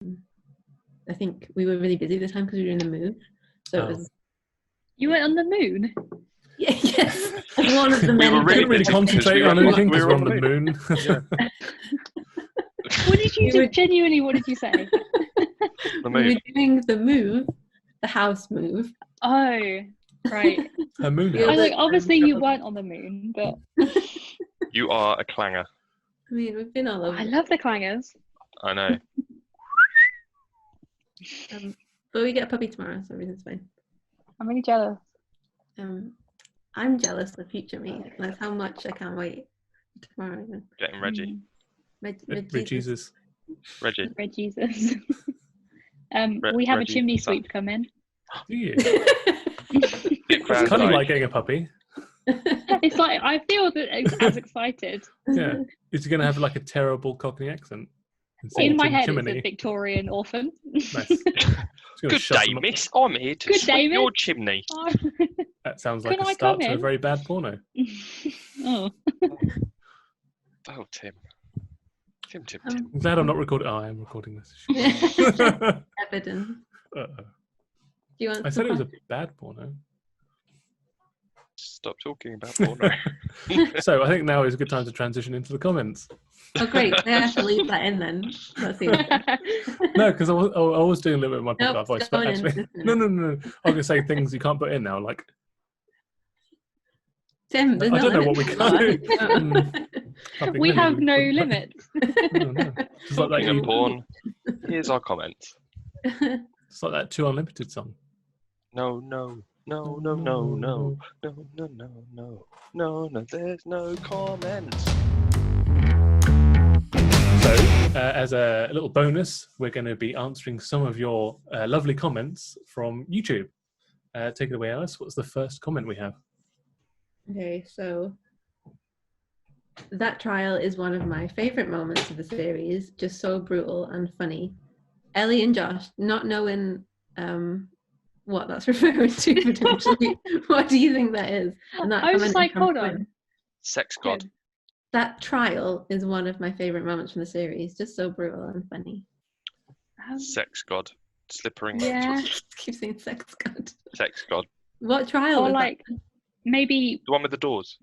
I think we were really busy at the time because we were in the move. So it was. You went on the moon? Yeah, yes. One of the We were many. really Don't really busy concentrate because on we were- anything because we we're were on the moon. What did you We do? were- Genuinely, what did you say? The We move. were doing the move, the house move. Oh, right. Her moon Yeah, I was house. like, obviously you weren't on the moon, but You are a clanger. I mean, we've been all over. I love the clangers. I know. But we get a puppy tomorrow, so everything's fine. I'm really jealous. I'm jealous of future me. That's how much I can't wait tomorrow. Getting Reggie. Red Jesus. Reggie. Red Jesus. We have Reggie, a chimney son. sweep come in. Do you? Dick It's Van kind of Dyke. like getting a puppy. It's like I feel as excited. Yeah. Is he going to have like a terrible Cockney accent? And sing In my Tim head, Chimney? it's a Victorian orphan. Nice. He's gonna Good shove day, them up. miss. I'm here to Good sweep day, your miss. chimney. That sounds like Can a I start come to a in? very bad porno. Oh. Oh, Tim. Tim. I'm glad I'm not recording. Oh, I am recording this. Evidence. Uh-oh. Do you want I said it was a some bad porno. Stop talking about porno. So I think now is a good time to transition into the comments. Oh, great. I have to leave that in then. That's it. No, because I was doing a little bit of my Nope, podcast voice, it's but going in actually, this no. I was going to say things you can't put in now, like Tim, there's I no don't know what we limit. can do. Puppy We Lily have no wouldn't- limits. No, no. It's like that. Talking of porn, here's our comments. It's like that 2 Unlimited song. No, there's no comments. So, as a little bonus, we're going to be answering some of your lovely comments from YouTube. Take it away, Alice. What's the first comment we have? Okay, so that trial is one of my favorite moments of the series, just so brutal and funny. Ellie and Josh, not knowing what that's referring to potentially. What do you think that is? And that I was just comment like, comes hold from- on. Sex god. That trial is one of my favorite moments from the series, just so brutal and funny. Sex god. Slippering. Yeah. Keep saying sex god. Sex god. What trial Or was like maybe The one with the doors.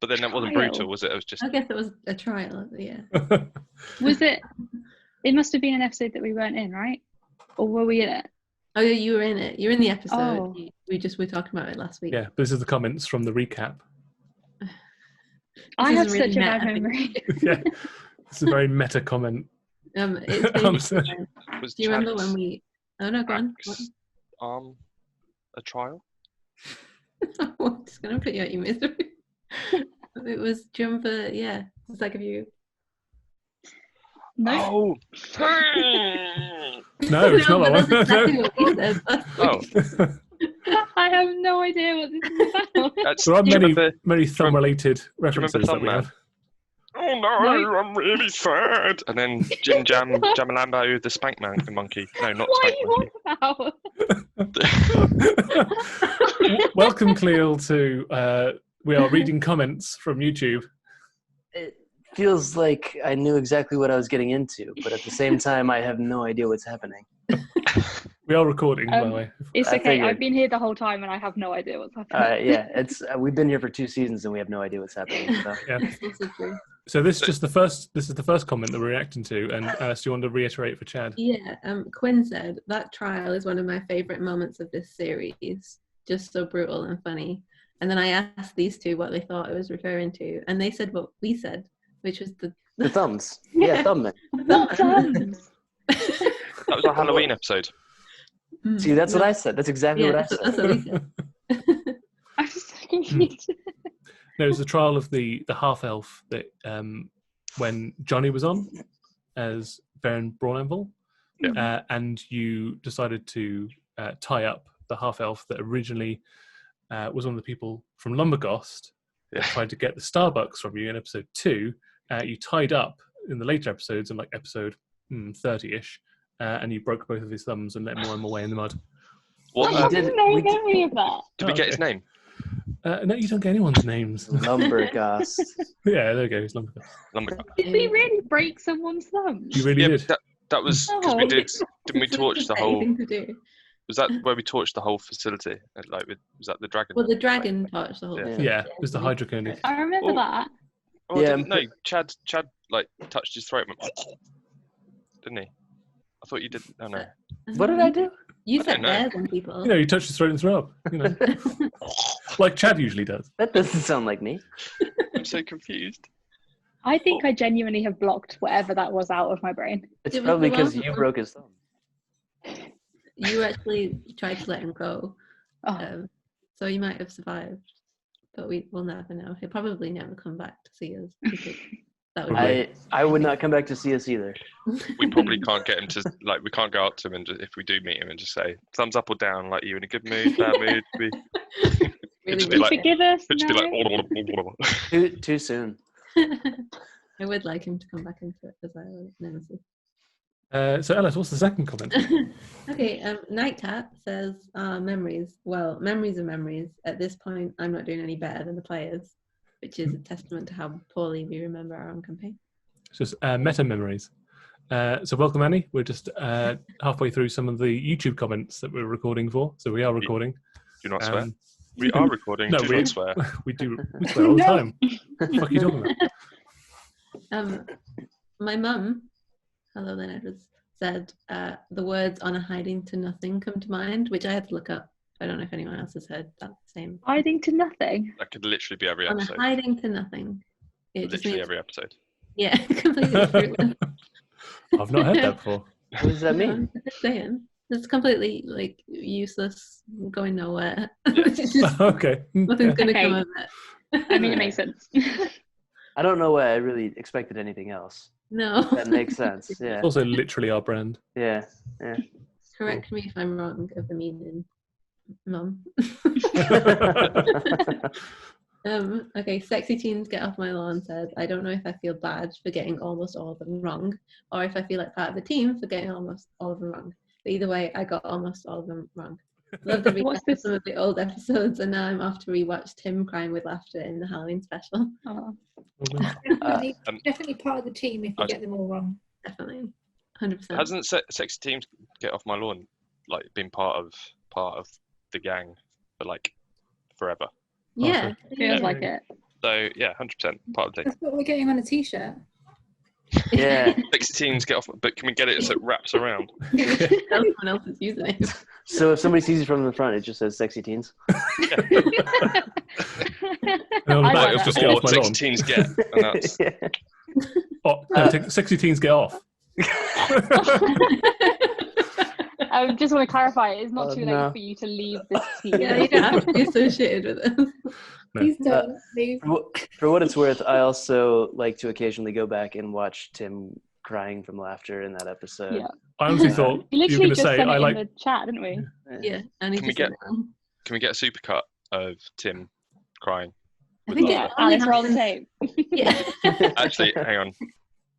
But then that wasn't Trial. brutal, was it? It was just. that? I guess it was a trial, yeah. was it? It must have been an episode that we weren't in, right? Or were we in it? Oh, yeah, you were in it. You were in the episode. Oh. We were talking about it last week. Yeah, this is the comments from the recap. I This have is really such a meta bad memory. Yeah, it's a very meta comment. It's I'm basically, sorry. Was do you remember Chad's when we? Oh no, go on. axe a trial? I'm just gonna put you out your misery. It was. Do you remember? Yeah, it's like if you. No. Oh. No, it's not but that that's one. exactly what we said last week. Oh, I have no idea what this is about. that's. There are do you many, remember- many thumb-related references that we Thumbman? have. Oh no, I'm really sad. And then Jim Jam, Jamalambo, the Spank Monkey. No, not What are Spank you Monkey. on about? Welcome, Cleo, to we are reading comments from YouTube. It feels like I knew exactly what I was getting into, but at the same time, I have no idea what's happening. We are recording, by the way. It's I okay. figured. I've been here the whole time and I have no idea what's happening. Yeah, it's we've been here for 2 seasons and we have no idea what's happening. So. Yeah. That's also true. So this is just the first. This is the first comment that we're reacting to, and Alice, do you want to reiterate for Chad? Yeah, Quinn said that trial is one of my favorite moments of this series. Just so brutal and funny. And then I asked these two what they thought it was referring to, and they said what we said, which was The thumbs. Yeah, thumbing. What thumbs? That was our Halloween episode. See, that's what I said. That's exactly Yeah, what I that's said. what we said. I'm so confused. No, it was the trial of the half elf that when Johnny was on as Baron Braunanvil, and you decided to tie up the half elf that originally was one of the people from Lumberghost that tried to get the Starbucks from you in episode 2. You tied up in the later episodes, in like episode 30-ish, and you broke both of his thumbs and let him worm away in the mud. What? I have no we did- memory of that. Did we get his name? No, you don't get anyone's names. Lumberghost. Yeah, there we go. It's Lumberghost. Lumberghost. Did we really break someone's thumbs? You really Yeah, did. That was because we didn't we torch the whole? Thing to do. Was that where we torched the whole facility? Like, was that the dragon? Well, the dragon torched the whole. Yeah. thing. Yeah, it was the hydroconic. I remember Oh. that. Oh, Yeah, no, Chad like touched his throat, and went, didn't he? I thought you didn't. Oh no. What did I do? You I said don't know. bears on people. You know, you touch his throat and throw up. You know, like Chad usually does. That doesn't sound like me. I'm so confused. I think I genuinely have blocked whatever that was out of my brain. It's It was probably the because one- you broke his thumb. You actually tried to let him go, Oh, so you might have survived, but we'll never know. He'll probably never come back to see us. Because that would be I would not come back to see us either. We probably can't get him to like. We can't go up to him and just, if we do meet him and just say thumbs up or down. Like, you in a good mood, bad mood? really just be you like- forgive us? It'd just be No? like. Too soon. I would like him to come back into it as our nemesis. So Ellis, what's the second comment? Okay, Night Cat says memories. Well, memories are memories. At this point, I'm not doing any better than the players, which is a testament to how poorly we remember our own campaign. It's just meta memories. So welcome, Annie. We're just halfway through some of the YouTube comments that we're recording for. So we are recording. Do not swear. Um, We are recording. no, do we- not swear. we swear all the time. What the fuck are you talking about? My mum, hello Leonard, said the words "on a hiding to nothing" come to mind, which I had to look up. I don't know if anyone else has heard that same. Hiding to nothing. That could literally be every On a episode. hiding to nothing. It just Literally means, every episode. yeah, completely fruitless. I've not heard that before. What does that mean? I'm just saying. It's completely like useless, going nowhere. It's just, Okay. nothing's gonna Okay. come of it. I mean, it makes sense. I don't know why I really expected anything else. No. That makes sense. Yeah. It's also literally our brand. Yeah. Yeah. Correct me if I'm wrong of the meaning, Mum. Okay, Sexy Teens Get Off My Lawn says, I don't know if I feel bad for getting almost all of them wrong, or if I feel like part of the team for getting almost all of them wrong. But either way, I got almost all of them wrong. Love the What's recap of this? some of the old episodes, and now I'm off to rewatch Tim crying with laughter in the Halloween special. Oh. Definitely, Um, definitely part of the team if I you was- get them all wrong. Definitely, 100%. Hasn't Sexy Teams Get Off My Lawn like been part of the gang for like forever? Yeah, Feels like it. So yeah, 100% part of the. That's what we're getting on a t-shirt. Yeah. Sexy Teams Get Off, but can we get it so it wraps around? Someone else's username. So if somebody sees you from the front, it just says "sexy teens." And on the I back, like it's that. just get off my Sexy lawn. Teens Get, and that's Yeah. Oh, no, sexy teens get off. I just want to clarify, it's not Oh, too no. late for you to leave this team. Yeah, you don't have to be associated with it. No. Please don't leave. For what it's worth, I also like to occasionally go back and watch Tim crying from laughter in that episode. Yeah. I honestly thought We you were literally going to just say, sent I it like. in the chat, didn't we? Yeah, and Can we get- Can we get a supercut of Tim crying? I think Yeah, it only Alex, roll the happens- tape. Yeah. Actually, hang on.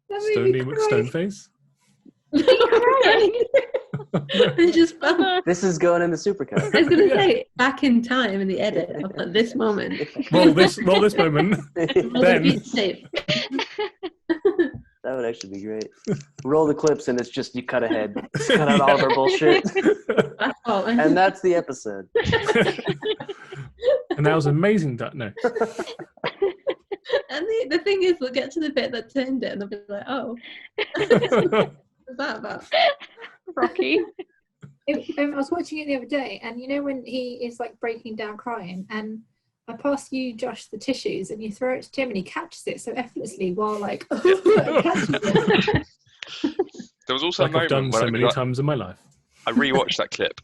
That made me Stony cry. stone face. I just felt. This is going in the supercut. I was gonna say back in time in the edit. I'll put this moment. Roll this moment. Roll the Then- beat tape. That would actually be great. Roll the clips and it's just you cut ahead. Cut out all of our bullshit. That's all. And that's the episode. And that was amazing. No. And the thing is, we'll get to the bit that turned it, and they'll be like, "Oh, what's that about?" Rocky. I was watching it the other day, and you know when he is like breaking down crying, and I pass you, Josh, the tissues, and you throw it to Tim, and he catches it so effortlessly while like catches it. There was also Like a I've moment done when so many times in my life. I rewatched that clip,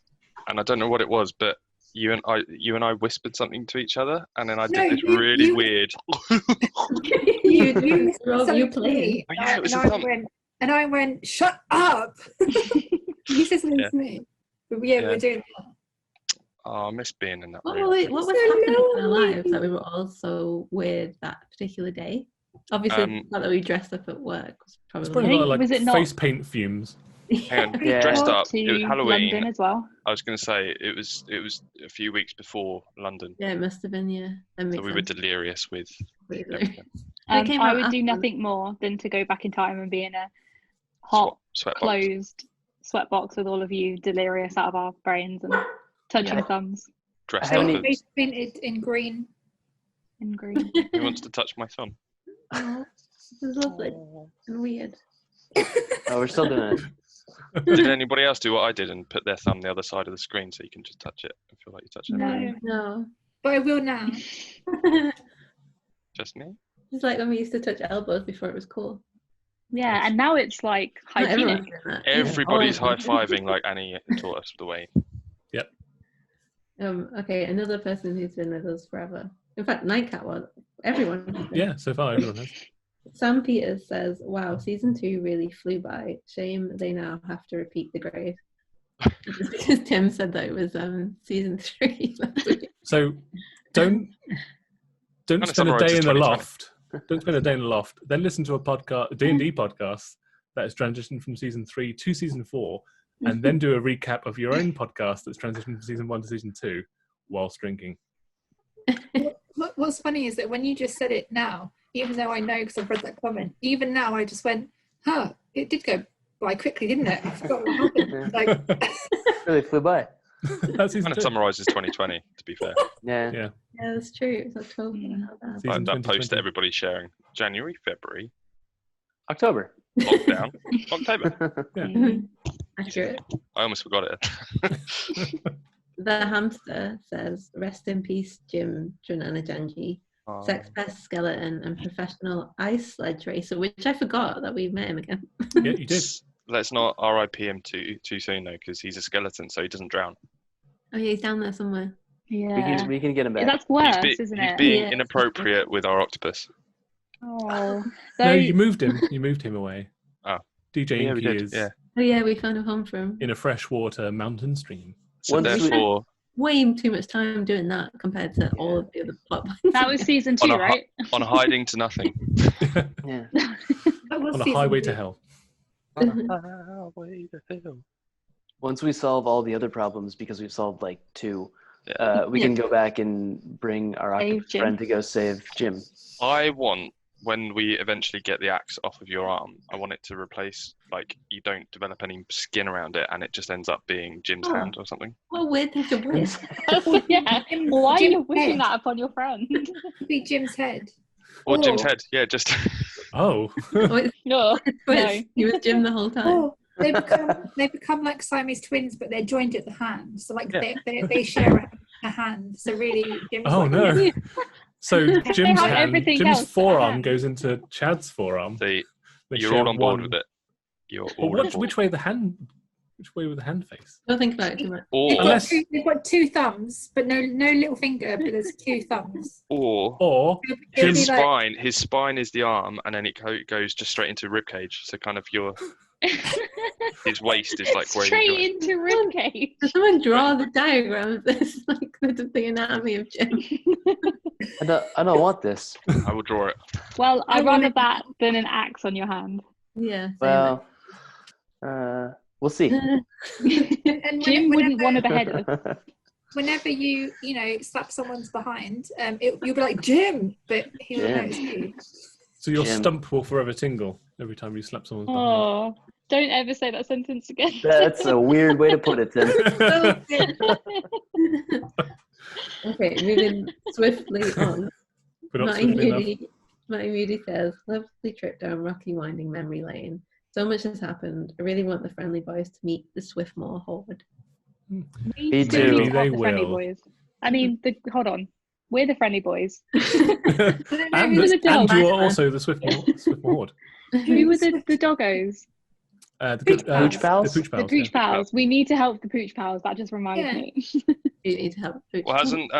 and I don't know what it was, but you and I whispered something to each other, and then I No, did this you- really you- weird. you whispered Rob, something you to playing. me, Oh, yeah, it was and a thumb. I went, "Shut up!" You said something Yeah. to me, but yeah, we Yeah. were doing that. Oh, I miss being in that What room. was So happening in our lonely. lives that we were all so weird that particular day? Obviously, the fact that we dressed up at work was It's probably. probably Hey, like was it not- face paint fumes. Hang on, Yeah. dressed Or up. to It was Halloween. London as well. I was going to say it was a few weeks before London, Yeah, it must have been. Yeah, that so makes we were sense. delirious with. Completely. everything. It came I out would do after. nothing more than to go back in time and be in a hot, Sweat box. closed sweat box with all of you delirious out of our brains and touching thumbs Dressed I up haven't as Painted in green. in green. who wants to touch my thumb? Oh, this is lovely and weird. Oh, we're still doing it. Did anybody else do what I did and put their thumb the other side of the screen so you can just touch it and feel like you touch it? No. No. But I will now. Just me? It's like when we used to touch elbows before it was cool. Yeah, and now it's like Not everyone's hygienic. doing that. Everybody's Oh, high-fiving like Annie taught us the way. Okay, another person who's been with us forever. In fact, Nightcat was. Everyone. has been. Yeah, so far everyone has. Sam Peters says, "Wow, season 2 really flew by. Shame they now have to repeat the grade." Just because Tim said that it was season 3. So don't Kinda spend a day summarises in the 2020. loft. Don't spend a day in the loft. Then listen to a D&D podcast that has transitioned from season 3 to season 4, and then do a recap of your own podcast that's transitioned from season 1 to season 2 whilst drinking. What's funny is that when you just said it now, even though I know because I've read that comment, even now I just went, huh, it did go by quickly, didn't it? I forgot what happened. Like, Really flew by. That's season Kind of 2. summarises 2020, to be fair. Yeah. Yeah. Yeah, that's true. It's October. How bad. Season That post 2020. that everybody's sharing. January, February, October. lockdown, October. Yeah. Accurate. I almost forgot it. The hamster says, "Rest in peace, Jim Janji, sex pest skeleton, and professional ice sledge racer," which I forgot that we met him again. Yeah, you did. Let's not RIP him too soon though, because he's a skeleton, so he doesn't drown. Oh yeah, he's down there somewhere. Yeah. We can get him back. That's worse, He's isn't he's it? being Yeah. inappropriate with our octopus. Oh. No, So- you moved him. You moved him away. Oh. DJ Yeah, we Inky did, is yeah. Oh yeah, we found a home for him. in a freshwater mountain stream. So Once we- therefore, Way too much time doing that compared to all of the other plot points. that was season On 2, a right? on hiding to nothing. Yeah. that was On a season highway 2. to hell. On a highway to hell. Once we solve all the other problems, because we've solved like 2, Yeah. we can go back and bring our Save octopus Jim. friend to go save Jim. I want, when we eventually get the axe off of your arm, I want it to replace, like, you don't develop any skin around it and it just ends up being Jim's Oh. hand or something. What a weird thing to wish. Oh, yeah. Why are you Jim's wishing head. that upon your friend? Be Jim's head. Or Jim's Oh. head, yeah, just Oh, Oh. it's No. twist. He was Jim the whole time. Oh, they become like Siamese twins, but they're joined at the hand. So like Yeah. they share a hand. So really, Jim's Oh like, no. So Jim's have hand, everything Jim's else but a forearm hand. goes into Chad's forearm. the, They you're share all on board one- with it. You're Well, all on board. which way the hand? Which way would the hand face? Don't think about it too much. They've Or, Unless- they've got 2 thumbs, but no little finger, but there's 2 thumbs. or Or It'll his be like- spine, his spine is the arm, and then it goes just straight into rib cage. So kind of his waist is like where Straight you into ribcage. Does someone draw the diagram of this, like the anatomy of Jim? I don't want this. I will draw it. Well, I I'd rather wanna- that than an axe on your hand. Yeah. Well, we'll see. And Jim wouldn't whenever- want to behead us. Whenever you slap someone's behind, you'll be like Jim, but he will know Jim. it's you. so your Jim. stump will forever tingle every time you slap someone's behind. Oh, don't ever say that sentence again. That's a weird way to put it, Tim. Okay, moving swiftly on. But not Matty swiftly enough. Moody says, "Lovely trip down rocky winding memory lane. So much has happened. I really want the friendly boys to meet the Swiftmore horde." We Me still too. need to have They the friendly will. boys. I mean, hold on. We're the friendly boys. and who were the and dogs? you are also the Swiftmore horde. Who were the doggos? Pooch pals? The Pooch The pals. Pooch yeah. Pals. We need to help the Pooch Pals. That just reminded Yeah. me. You need to help. Well, hasn't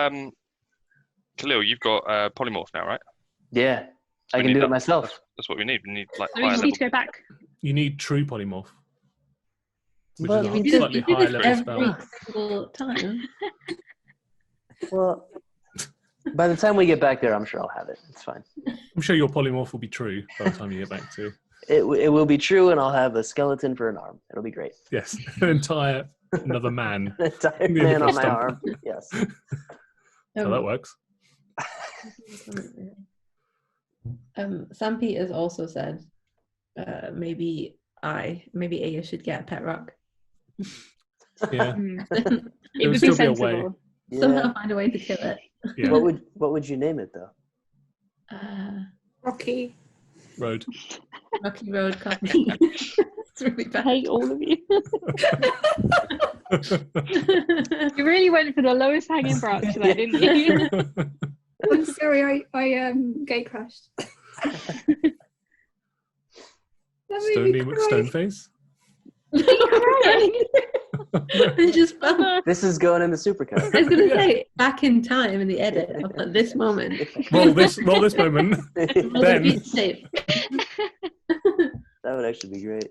Khalil? You've got polymorph now, right? Yeah, I We can need do that. it myself. That's what we need. We need like We higher just level. need to go back. You need true polymorph. Which But- is You a do slightly it higher level every spell. single time. Well, by the time we get back there, I'm sure I'll have it. It's fine. I'm sure your polymorph will be true by the time you get back to. It will be true, and I'll have a skeleton for an arm. It'll be great. Yes, an entire another man. A giant Yeah, man on the my stump. arm. Yes. So that works. Sam Peters also said, maybe maybe Aya should get a pet rock. Yeah. It would would be still be a way. sensible. Somehow find a way to kill it. Yeah. What would you name it though? Rocky. Road. Rocky Road Coffee. It's really I bad. hate all of you. You really went for the lowest hanging branch there, didn't you? I'm sorry, I gay crashed. Stone face. I just felt. This is going in the supercut. I was gonna say back in time in the edit. I'll put this moment. Roll this moment. Roll the Then. beat tape. That would actually be great.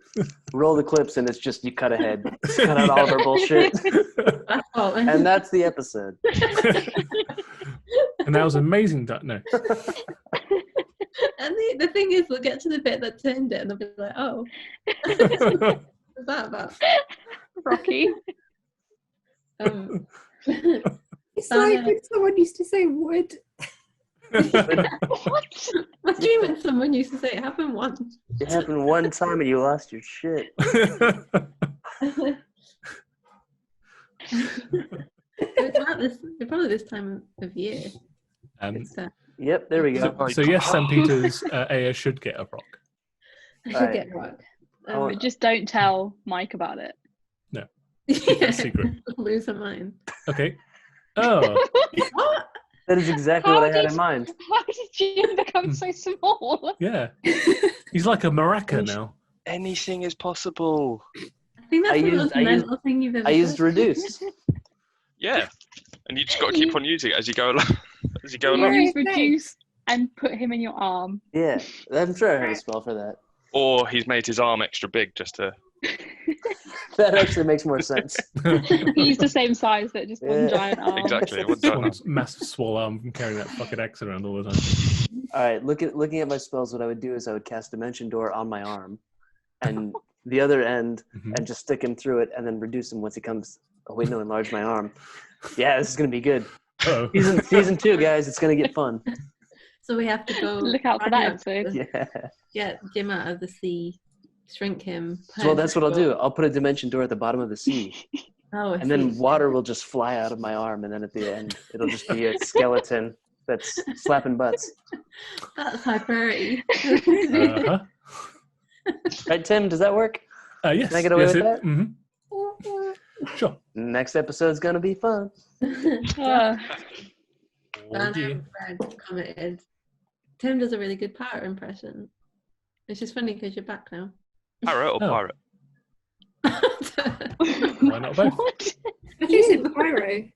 Roll the clips and it's just you cut ahead. Cut out all of our bullshit. And that's the episode. And that was amazing. No. And the thing is, we'll get to the bit that turned it, and they'll be like, "Oh, what's that about?" Rocky. It's like when someone used to say wood. What? What do you mean when someone used to say it happened once? It happened one time and you lost your shit. It's probably this time of year. It's, Yep, there we go. So yes, St. Peter's Aya should get a rock. I should get a rock. But just don't tell Mike about it. No. Keep that secret. Lose her mind. Okay. Oh. What? That is exactly what I had in mind. How did Jim become so small? Yeah. He's like a maraca now. Anything is possible. I think that's the most mental thing you've ever I used said. reduce. Yeah. And you just got to keep on using it as you go along. As you go You along. use reduce and put him in your arm. Yeah, I'm sure I heard a spell for that. Or he's made his arm extra big just to... That actually makes more sense. He's the same size, but just one Yeah. giant arm. Exactly. One One giant massive swole arm from carrying that fucking axe around all the time. All right, looking at my spells, what I would do is I would cast Dimension Door on my arm, and the other end, and just stick him through it, and then reduce him once he comes. Oh wait, no, enlarge my arm. Yeah, this is gonna be good. Oh. Season 2, guys, it's gonna get fun. So we have to go. Look out for that episode. Yeah. Get Jim out of the sea, shrink him. Well, that's what I'll do. I'll put a Dimension Door at the bottom of the sea, Oh, I and then see. water will just fly out of my arm, and then at the end, it'll just be a skeleton that's slapping butts. That's high priority. Uh-huh. Right, Tim? Does that work? Yes. Can I get away yes, with that? Sure. Next episode's gonna be fun. Uh, Fred commented, Tim does a really good pirate impression. It's just funny because you're back now. Parrot or Oh. pirate? Why not both? what? I think it's Pyro.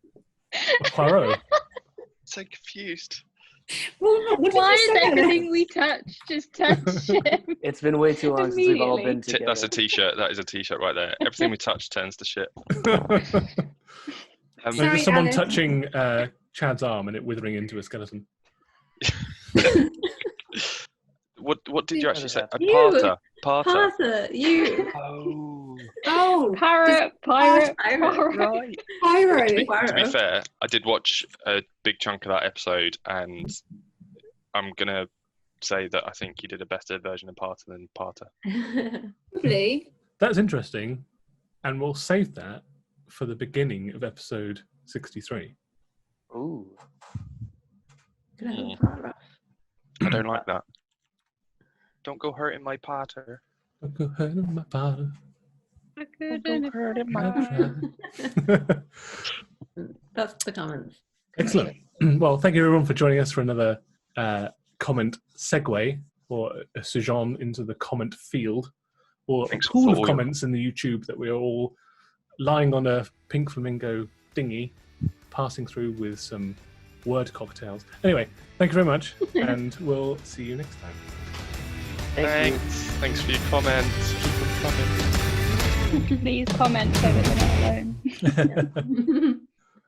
Poirot. So confused. Well, what did Why you is say? everything we touch just touch him? It's been way too long since we've all been Immediately. together. That's a t-shirt. That is a t-shirt right there. Everything we touch turns to shit. Sorry, Just someone Alice. touching Chad's arm and it withering into a skeleton. What did you actually say? A You. parter. Parter. Parter, you. Oh. Oh, Pirate, pirate, Pirate, pirate. Right. Pyro. To be Pirate. fair, I did watch a big chunk of that episode, and I'm gonna say that I think you did a better version of Parter than Parter. Lovely. That's interesting. And we'll save that for the beginning of episode 63. Ooh. Could I have a pirate? I don't like that. Don't go hurting my Parter. Don't go hurting my powder. That's the comments. Excellent. Well, thank you everyone for joining us for another comment segue or a sojourn into the comment field, or a Thanks pool for of all comments in the YouTube that we are all lying on a pink flamingo dinghy, passing through with some word cocktails. Anyway, thank you very much, and we'll see you next time. Thanks for your comments. Please comment so that we're not alone. Yeah.